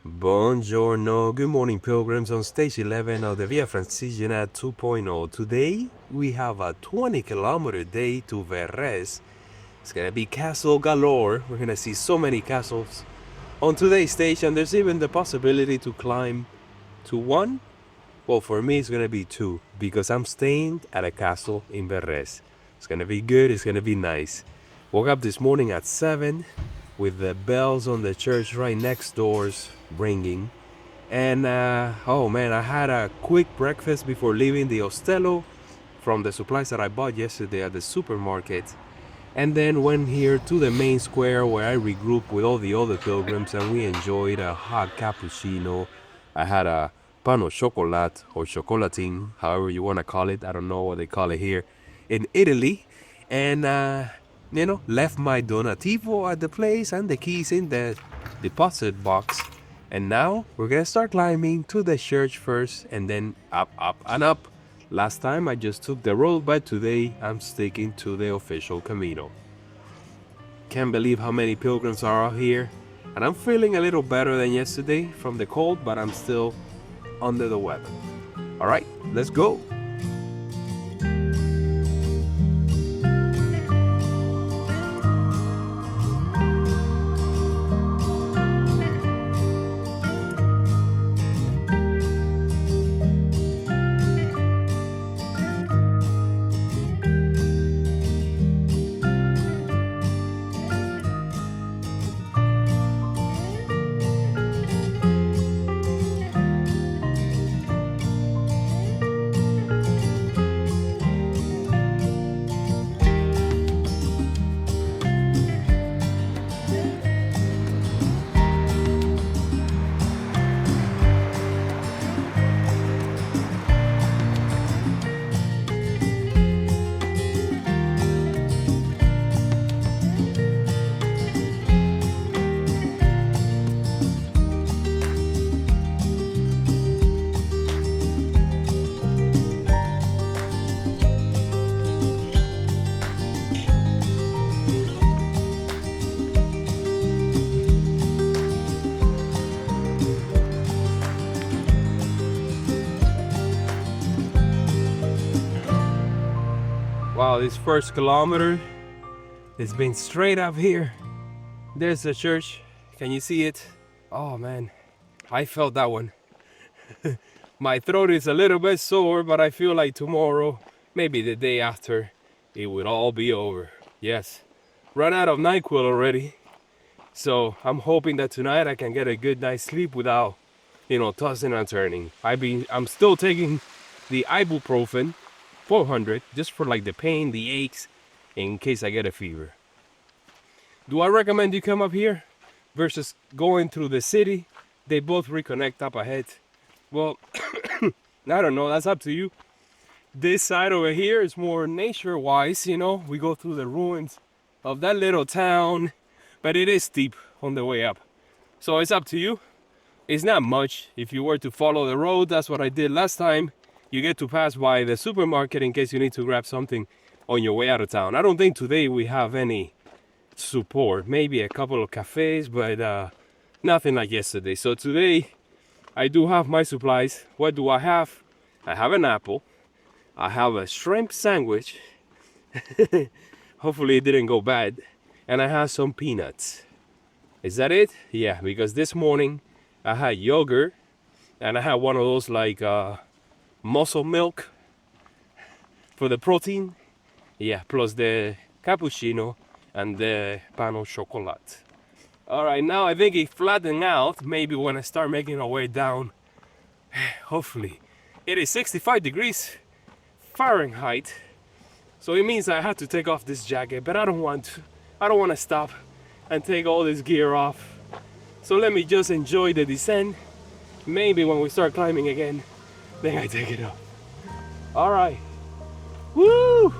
Buongiorno, good morning pilgrims on stage 11 of the Via Francigena 2.0. Today we have a 20-kilometer day to Verrès. It's gonna be castle galore. We're gonna see so many castles on today's stage, and there's even the possibility to climb to one. Well, for me it's gonna be two, because I'm staying at a castle in Verrès. It's gonna be good, it's gonna be nice. Woke up this morning at 7 with the bells on the church right next doors ringing. And oh man, I had a quick breakfast before leaving the Ostello from the supplies that I bought yesterday at the supermarket. And then went here to the main square where I regrouped with all the other pilgrims, and we enjoyed a hot cappuccino. I had a pan au chocolat or chocolatin, however you want to call it. I don't know what they call it here in Italy. And left my donativo at the place and the keys in the deposit box. And now we're gonna start climbing to the church first, and then up, up, and up. Last time I just took the road, but today I'm sticking to the official Camino. Can't believe how many pilgrims are out here. And I'm feeling a little better than yesterday from the cold, but I'm still under the weather. All right, let's go. Wow, this first kilometer has been straight up here. There's the church. Can you see it? Oh man, I felt that one. My throat is a little bit sore, but I feel like tomorrow, maybe the day after, it will all be over. Yes, run out of NyQuil already. So I'm hoping that tonight I can get a good night's sleep without, tossing and turning. I'm still taking the ibuprofen 400 just for like the pain, the aches, in case I get a fever. Do I recommend you come up here versus going through the city? They both reconnect up ahead. Well, I don't know, that's up to you. This side over here is more nature wise, we go through the ruins of that little town, but it is steep on the way up. So it's up to you. It's not much. If you were to follow the road, that's what I did last time. You get to pass by the supermarket in case you need to grab something on your way out of town. I don't think today we have any support. Maybe a couple of cafes, but nothing like yesterday. So today, I do have my supplies. What do I have? I have an apple. I have a shrimp sandwich. Hopefully it didn't go bad. And I have some peanuts. Is that it? Yeah, because this morning I had yogurt. And I had one of those like muscle milk for the protein, plus the cappuccino and the pan au chocolat. All right, now I think it flattened out. Maybe when I start making our way down, hopefully it is 65 degrees Fahrenheit, so it means I have to take off this jacket, but I don't want to stop and take all this gear off. So let me just enjoy the descent. Maybe when we start climbing again, then I take it off. All right. Woo!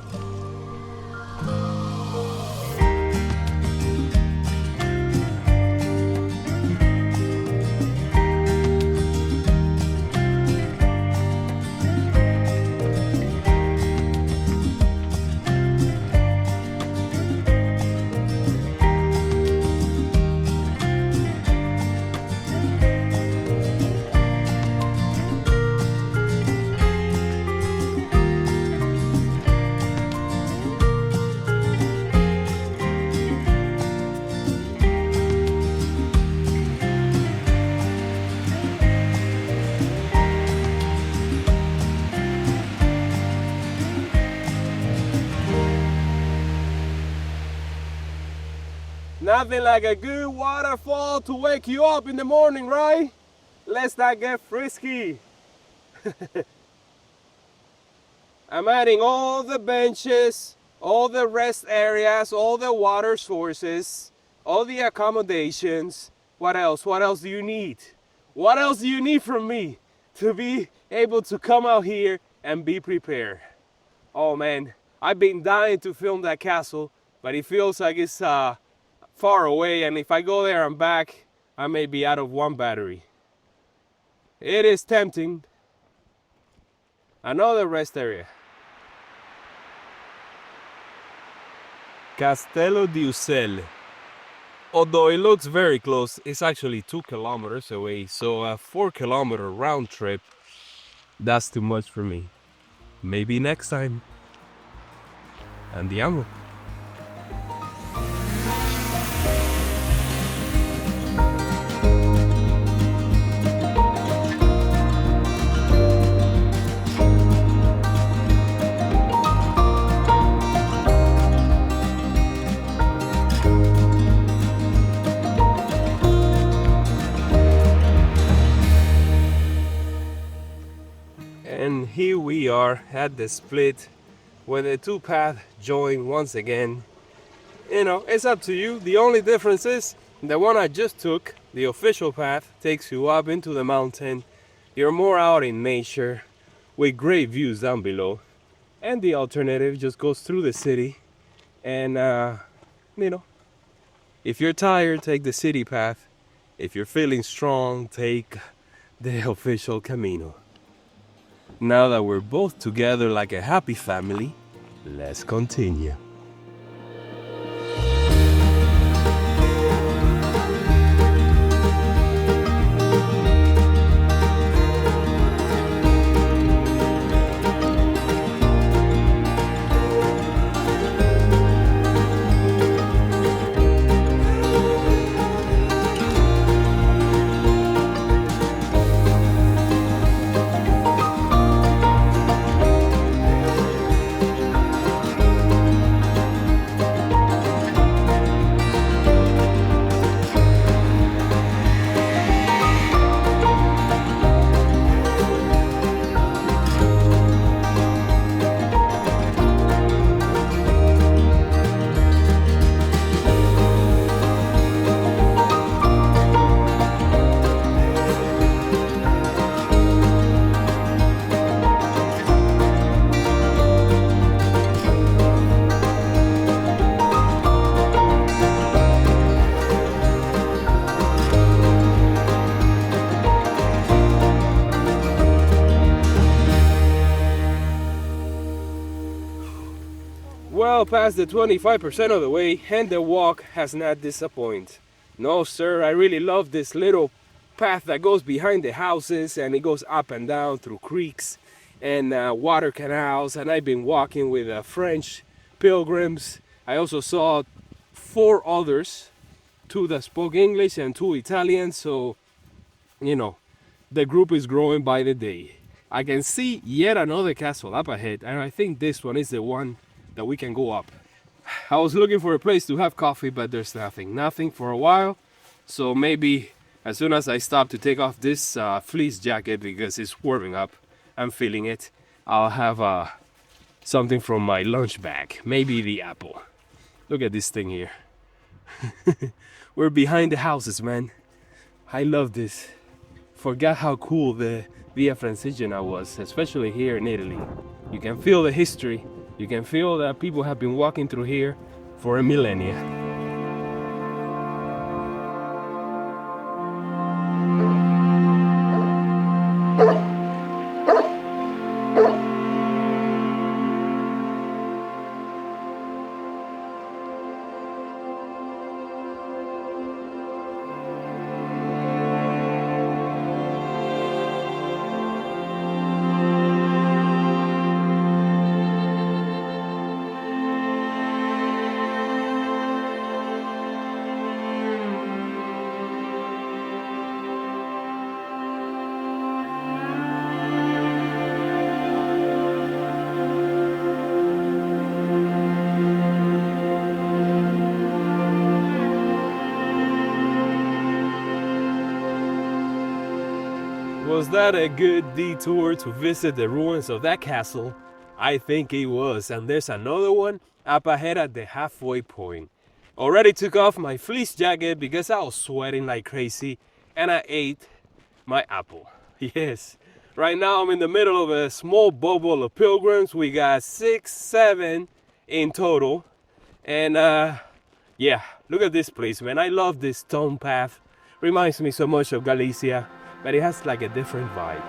Nothing like a good waterfall to wake you up in the morning, right? Let's not get frisky. I'm adding all the benches, all the rest areas, all the water sources, all the accommodations. What else? What else do you need? What else do you need from me to be able to come out here and be prepared? Oh man, I've been dying to film that castle, but it feels like it's far away, and if I go there and back, I may be out of one battery. It is tempting. Another rest area. Castello di Ussel. Although it looks very close, it's actually 2 kilometers away, so a 4-kilometer round trip, that's too much for me. Maybe next time. Andiamo. And here we are at the split where the two paths join once again. You know, it's up to you. The only difference is the one I just took, the official path, takes you up into the mountain. You're more out in nature with great views down below. And the alternative just goes through the city. And, you know, if you're tired, take the city path. If you're feeling strong, take the official Camino. Now that we're both together like a happy family, let's continue. Well past the 25% of the way, and the walk has not disappointed. No sir, I really love this little path that goes behind the houses, and it goes up and down through creeks and water canals, and I've been walking with French pilgrims. I also saw 4 others, 2 that spoke English and 2 Italian, so you know, the group is growing by the day. I can see yet another castle up ahead, and I think this one is the one that we can go up. I was looking for a place to have coffee, but there's nothing for a while. So maybe as soon as I stop to take off this fleece jacket because it's warming up, I'm feeling it, I'll have something from my lunch bag, maybe the apple. Look at this thing here. We're behind the houses, man. I love this. Forgot how cool the Via Francigena was, especially here in Italy. You can feel the history. You can feel that people have been walking through here for a millennia. Was that a good detour to visit the ruins of that castle? I think it was, and there's another one up ahead at the halfway point. Already took off my fleece jacket because I was sweating like crazy, and I ate my apple. Yes, right now I'm in the middle of a small bubble of pilgrims. We got 6, 7 in total, and yeah, look at this place, man. I love this stone path. Reminds me so much of Galicia, but it has like a different vibe.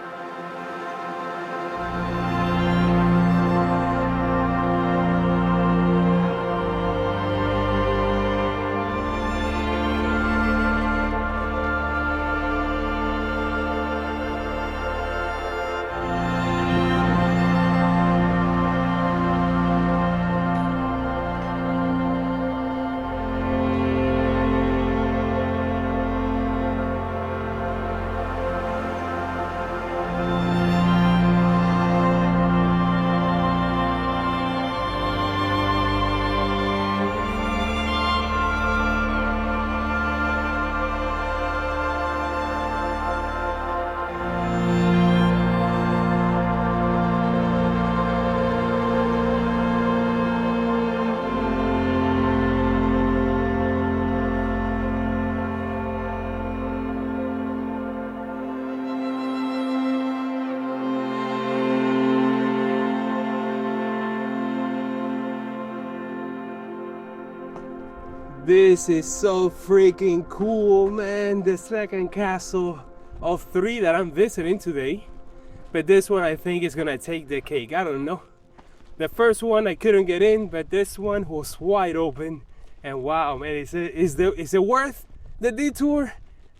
This is so freaking cool, man. The second castle of 3 that I'm visiting today. But this one I think is gonna take the cake. I don't know. The first one I couldn't get in, but this one was wide open. And wow, man, is it worth the detour?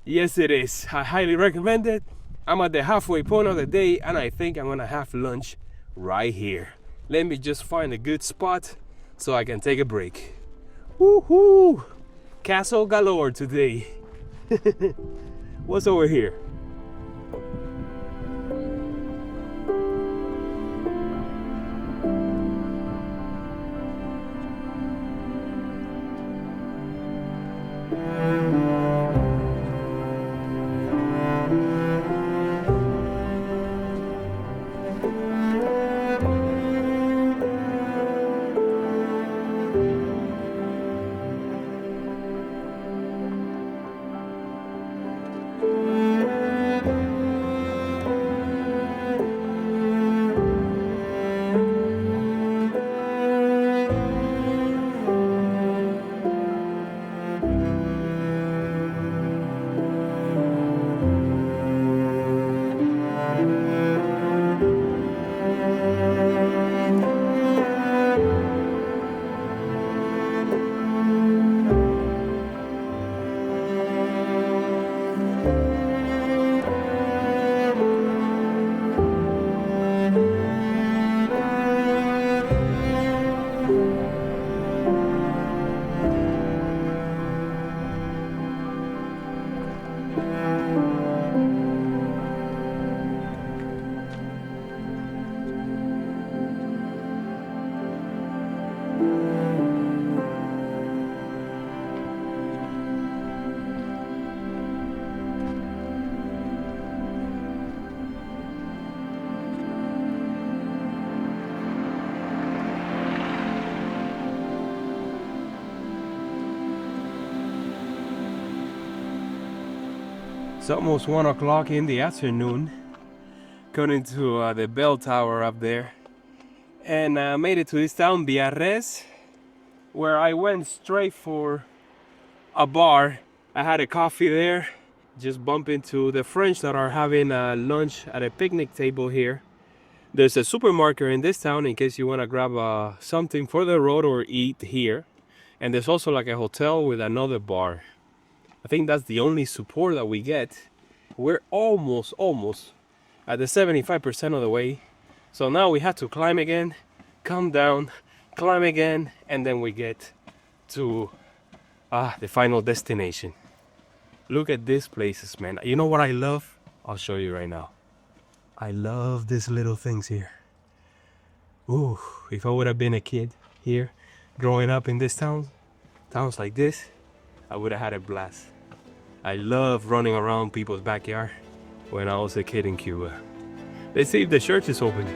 Yes, it is. I highly recommend it. I'm at the halfway point of the day, and I think I'm gonna have lunch right here. Let me just find a good spot so I can take a break. Woohoo! Castle galore today. What's over here? It's almost 1 o'clock in the afternoon. Going to the bell tower up there, and made it to this town, Verrès, where I went straight for a bar. I had a coffee there, just bump into the French that are having lunch at a picnic table here. There's a supermarket in this town in case you want to grab something for the road or eat here. And there's also like a hotel with another bar. I think that's the only support that we get. We're almost at the 75% of the way. So now we have to climb again, come down, climb again, and then we get to the final destination. Look at these places, man. You know what I love? I'll show you right now. I love these little things here. Ooh, if I would have been a kid here, growing up in this towns like this, I would have had a blast. I love running around people's backyard when I was a kid in Cuba. Let's see if the church is open.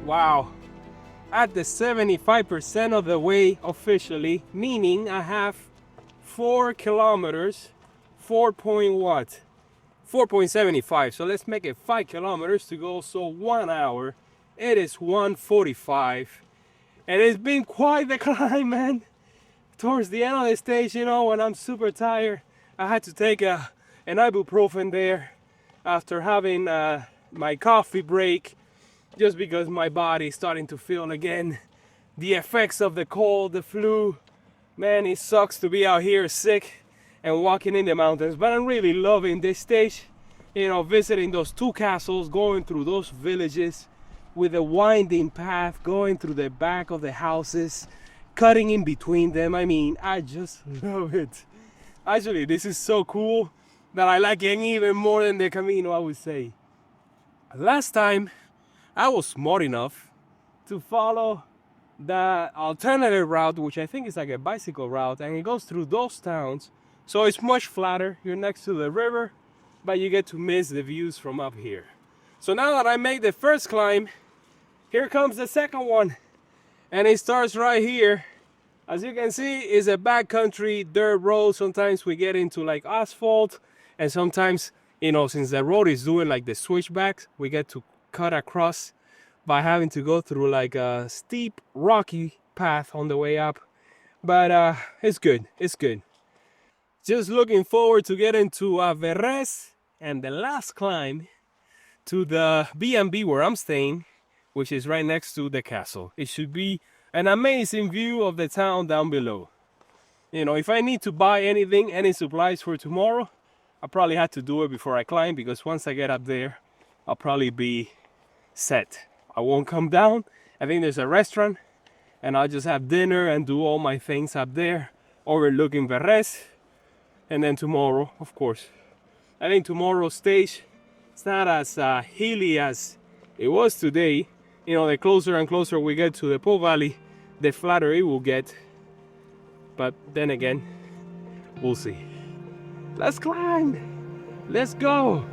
Wow, at the 75% of the way officially, meaning I have 4 kilometers, 4 point what? 4.75, so let's make it 5 kilometers to go, so 1 hour. It is 1:45, and it's been quite the climb, man. Towards the end of the stage, you know, when I'm super tired, I had to take an ibuprofen there after having my coffee break, just because my body is starting to feel again the effects of the cold, the flu. Man, it sucks to be out here sick and walking in the mountains, but I'm really loving this stage, you know, visiting those 2 castles, going through those villages with a winding path, going through the back of the houses, cutting in between them. I mean, I just love it. Actually, this is so cool that I like it even more than the Camino, I would say. Last time I was smart enough to follow the alternative route, which I think is like a bicycle route, and it goes through those towns, so it's much flatter. You're next to the river, but you get to miss the views from up here. So now that I made the first climb, here comes the second one, and it starts right here. As you can see, it's a backcountry dirt road. Sometimes we get into like asphalt, and sometimes, you know, since the road is doing like the switchbacks, we get to cut across by having to go through like a steep rocky path on the way up, but it's good, it's good. Just looking forward to getting to Verrès and the last climb to the B&B where I'm staying, which is right next to the castle. It should be an amazing view of the town down below. You know, if I need to buy anything, any supplies for tomorrow, I probably had to do it before I climb, because once I get up there, I'll probably be set. I won't come down. I think there's a restaurant, and I'll just have dinner and do all my things up there, overlooking Verrès. And then tomorrow, of course, I think tomorrow's stage, it's not as hilly as it was today. You know, the closer and closer we get to the Po Valley, the flatter it will get. But then again, we'll see. Let's climb. Let's go.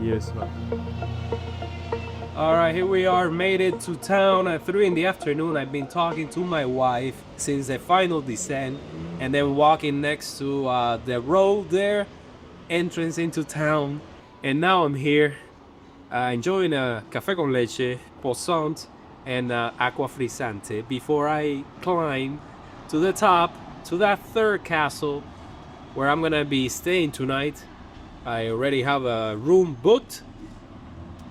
Yes, sir. All right, here we are, made it to town at 3 in the afternoon. I've been talking to my wife since the final descent, and then walking next to the road there, entrance into town. And now I'm here enjoying a café con leche, croissant, and aqua frizzante before I climb to the top, to that third castle where I'm gonna be staying tonight. I already have a room booked.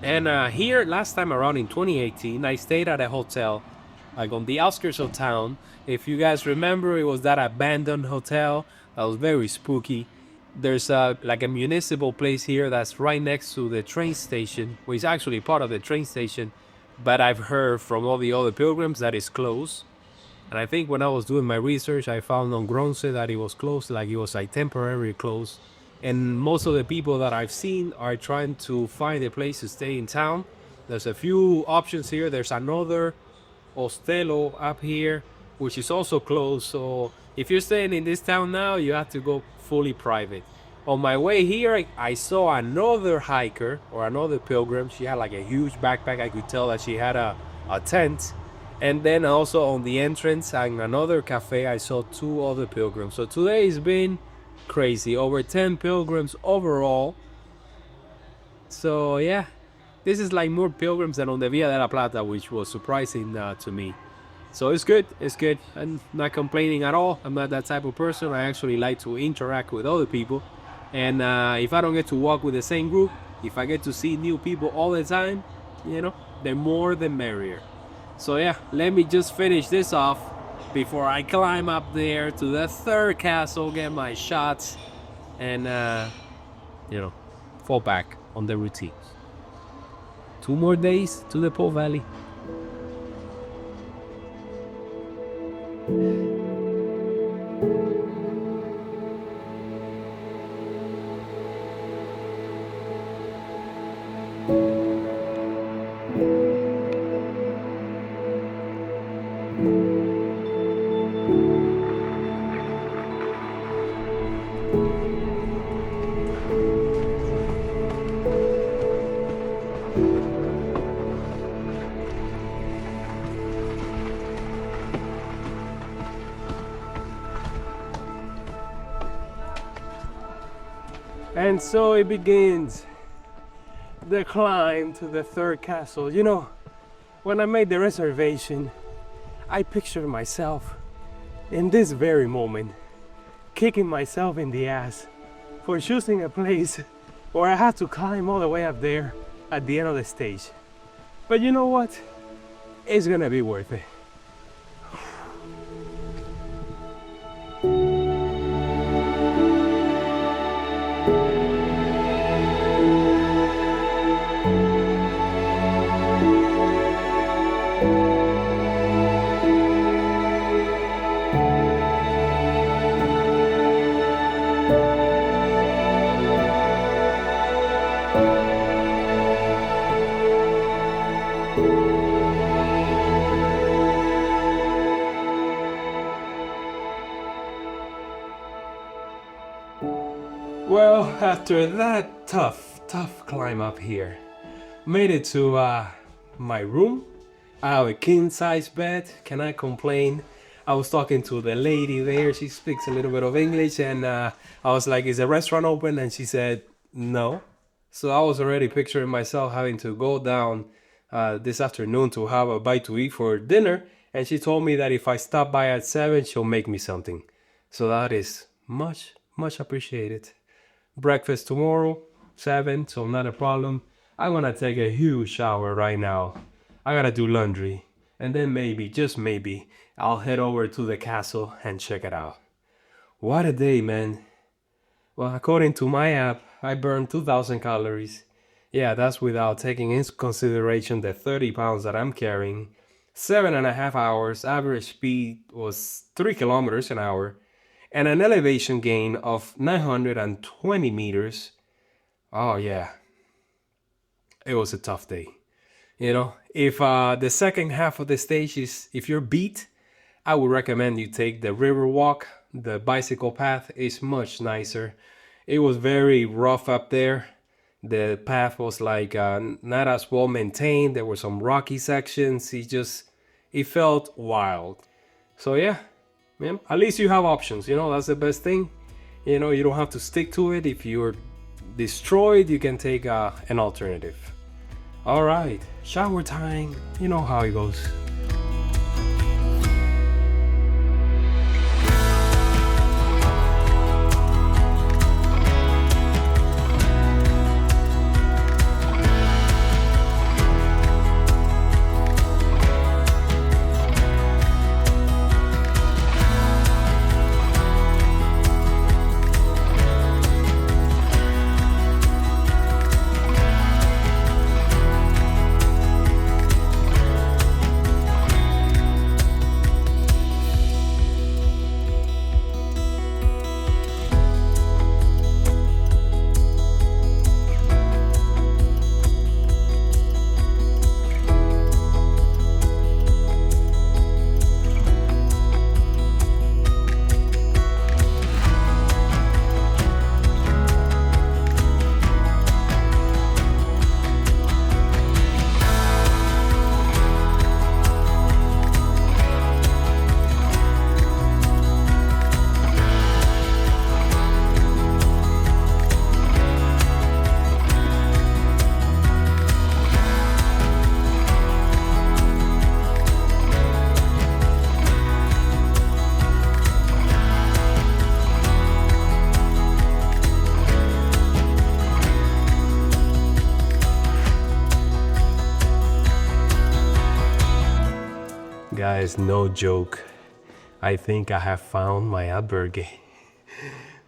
And here, last time around in 2018, I stayed at a hotel, like on the outskirts of town. If you guys remember, it was that abandoned hotel that was very spooky. There's like a municipal place here that's right next to the train station, which is actually part of the train station. But I've heard from all the other pilgrims that it's closed. And I think when I was doing my research, I found on Bronze that it was closed, like it was like temporarily closed. And most of the people that I've seen are trying to find a place to stay in town. There's a few options here. There's another Ostello up here, which is also closed. So if you're staying in this town now, you have to go fully private. On my way here, I saw another hiker or another pilgrim. She had like a huge backpack. I could tell that she had a tent. And then also on the entrance and another cafe, I saw two other pilgrims. So today has been crazy. Over 10 pilgrims overall. So yeah, this is like more pilgrims than on the Via de la Plata, which was surprising to me. So it's good, it's good. I'm not complaining at all. I'm not that type of person. I actually like to interact with other people. And if I don't get to walk with the same group, if I get to see new people all the time, you know, the more the merrier. So yeah, let me just finish this off before I climb up there to the third castle, get my shots, and you know, fall back on the routines. 2 more days to the Po Valley. And so it begins, the climb to the third castle. You know, when I made the reservation, I pictured myself in this very moment, kicking myself in the ass for choosing a place where I had to climb all the way up there at the end of the stage. But you know what? It's gonna be worth it. Well, after that tough climb up here, made it to my room. I have a king-size bed. Can I complain? I was talking to the lady there. She speaks a little bit of English, and I was like, "Is the restaurant open?" And she said, "No." So I was already picturing myself having to go down this afternoon to have a bite to eat for dinner. And she told me that if I stop by at 7, she'll make me something. So that is much appreciated. Breakfast tomorrow, 7, so not a problem. I'm gonna take a huge shower right now. I gotta do laundry. And then maybe, just maybe, I'll head over to the castle and check it out. What a day, man. Well, according to my app, I burned 2,000 calories. Yeah, that's without taking into consideration the 30 pounds that I'm carrying. 7.5 hours, average speed was 3 kilometers an hour. And an elevation gain of 920 meters. Oh yeah, it was a tough day. You know, if the second half of the stage is, if you're beat, I would recommend you take the river walk. The bicycle path is much nicer. It was very rough up there. The path was like not as well maintained. There were some rocky sections. It felt wild. So yeah, at least you have options, you know, that's the best thing. You know, you don't have to stick to it if you're destroyed, you can take an alternative. All right, shower time. You know how it goes. Guys, no joke. I think I have found my albergue.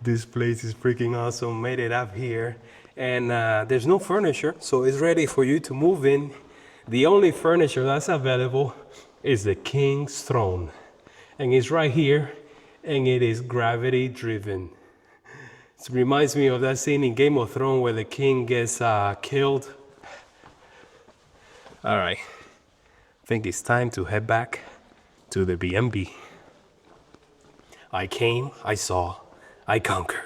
This place is freaking awesome. Made it up here. And there's no furniture, so it's ready for you to move in. The only furniture that's available is the king's throne. And it's right here, and it is gravity driven. It reminds me of that scene in Game of Thrones where the king gets killed. All right. I think it's time to head back to the B&B. I came, I saw, I conquer.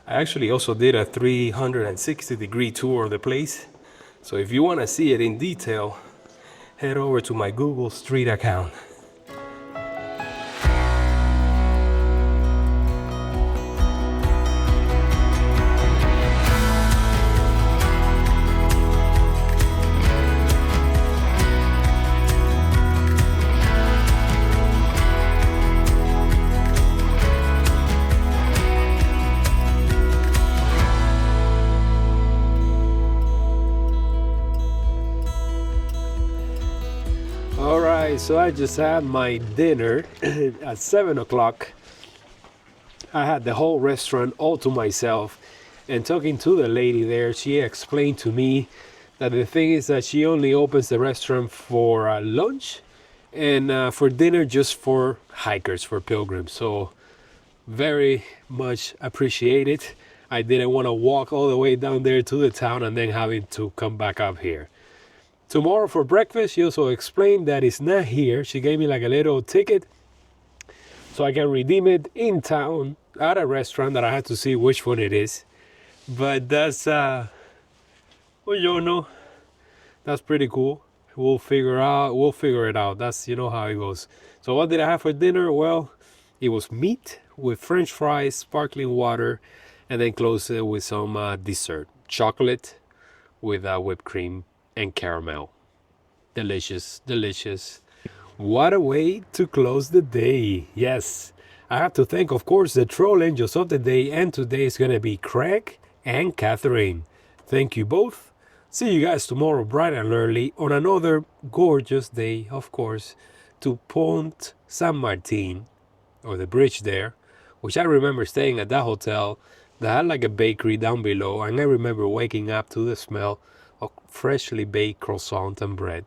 I actually also did a 360-degree tour of the place. So if you want to see it in detail, head over to my Google Street account. So I just had my dinner at 7 o'clock. I had the whole restaurant all to myself, and talking to the lady there, she explained to me that the thing is that she only opens the restaurant for lunch and for dinner just for hikers, for pilgrims. So very much appreciated. I didn't want to walk all the way down there to the town and then having to come back up here. Tomorrow for breakfast, she also explained that it's not here. She gave me like a little ticket so I can redeem it in town at a restaurant that I have to see which one it is. But that's, well, you know, that's pretty cool. We'll figure it out. That's, you know how it goes. So what did I have for dinner? Well, it was meat with French fries, sparkling water, and then close it with some dessert. Chocolate with whipped cream and caramel. Delicious, delicious. What a way to close the day. Yes, I have to thank, of course, the troll angels of the day, and today is gonna be Craig and Catherine. Thank you both. See you guys tomorrow bright and early on another gorgeous day, of course, to Pont San Martin, or the bridge there, which I remember staying at that hotel that had like a bakery down below, and I remember waking up to the smell of freshly baked croissant and bread.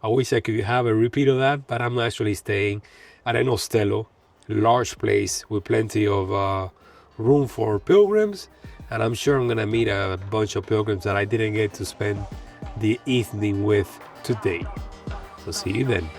I wish I could have a repeat of that, but I'm actually staying at an ostello, large place with plenty of room for pilgrims, and I'm sure I'm gonna meet a bunch of pilgrims that I didn't get to spend the evening with today. So see you then.